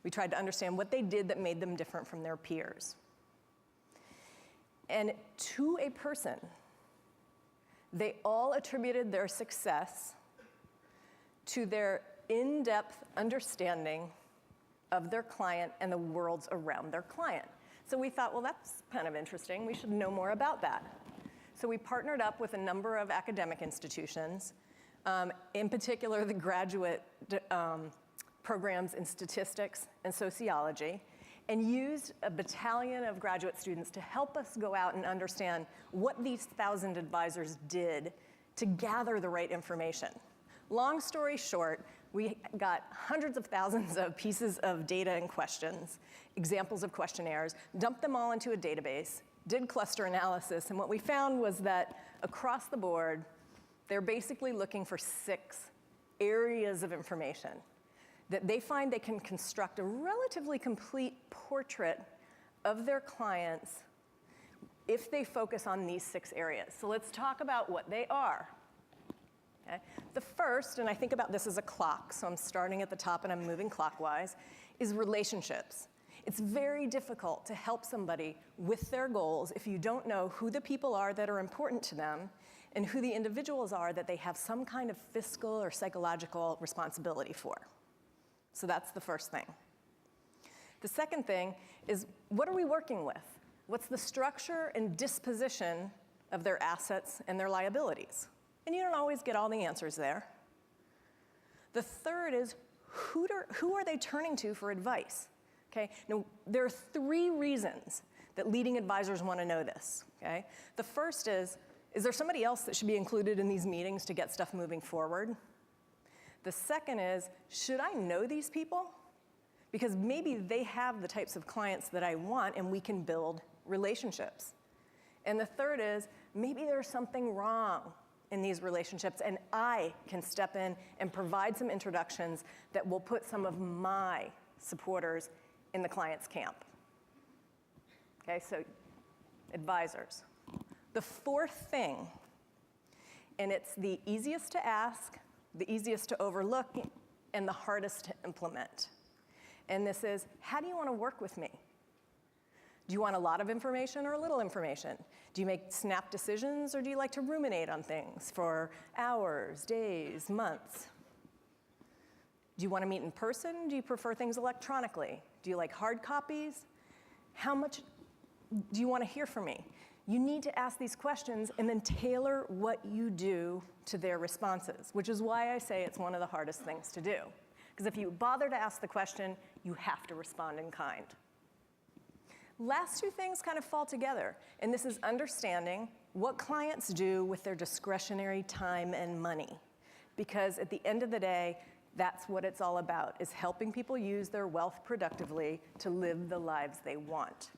We tried to understand what they did that made them different from their peers. And to a person, they all attributed their success to their in-depth understanding of their client and the worlds around their client. So we thought, well, that's kind of interesting. We should know more about that. So we partnered up with a number of academic institutions, in particular the graduate programs in statistics and sociology, and used a battalion of graduate students to help us go out and understand what these 1,000 advisors did to gather the right information. Long story short, we got hundreds of thousands of pieces of data and questions, examples of questionnaires, dumped them all into a database, did cluster analysis, and what we found was that across the board, they're basically looking for 6 areas of information that they find they can construct a relatively complete portrait of their clients if they focus on these 6 areas. So let's talk about what they are. Okay? The first, and I think about this as a clock, so I'm starting at the top and I'm moving clockwise, is relationships. It's very difficult to help somebody with their goals if you don't know who the people are that are important to them and who the individuals are that they have some kind of fiscal or psychological responsibility for. So that's the first thing. The second thing is, what are we working with? What's the structure and disposition of their assets and their liabilities? And you don't always get all the answers there. The third is, who are they turning to for advice? Okay? Now, there are 3 reasons that leading advisors want to know this. Okay? The first is there somebody else that should be included in these meetings to get stuff moving forward? The second is, should I know these people? Because maybe they have the types of clients that I want and we can build relationships. And the third is, maybe there's something wrong in these relationships and I can step in and provide some introductions that will put some of my supporters in the client's camp. Okay, so advisors. The fourth thing, and it's the easiest to ask, the easiest to overlook, and the hardest to implement. And this is, how do you want to work with me? Do you want a lot of information or a little information? Do you make snap decisions or do you like to ruminate on things for hours, days, months? Do you want to meet in person? Do you prefer things electronically? Do you like hard copies? How much do you want to hear from me? You need to ask these questions and then tailor what you do to their responses, which is why I say it's one of the hardest things to do. Because if you bother to ask the question, you have to respond in kind. Last 2 things kind of fall together, and this is understanding what clients do with their discretionary time and money. Because at the end of the day, that's what it's all about, is helping people use their wealth productively to live the lives they want.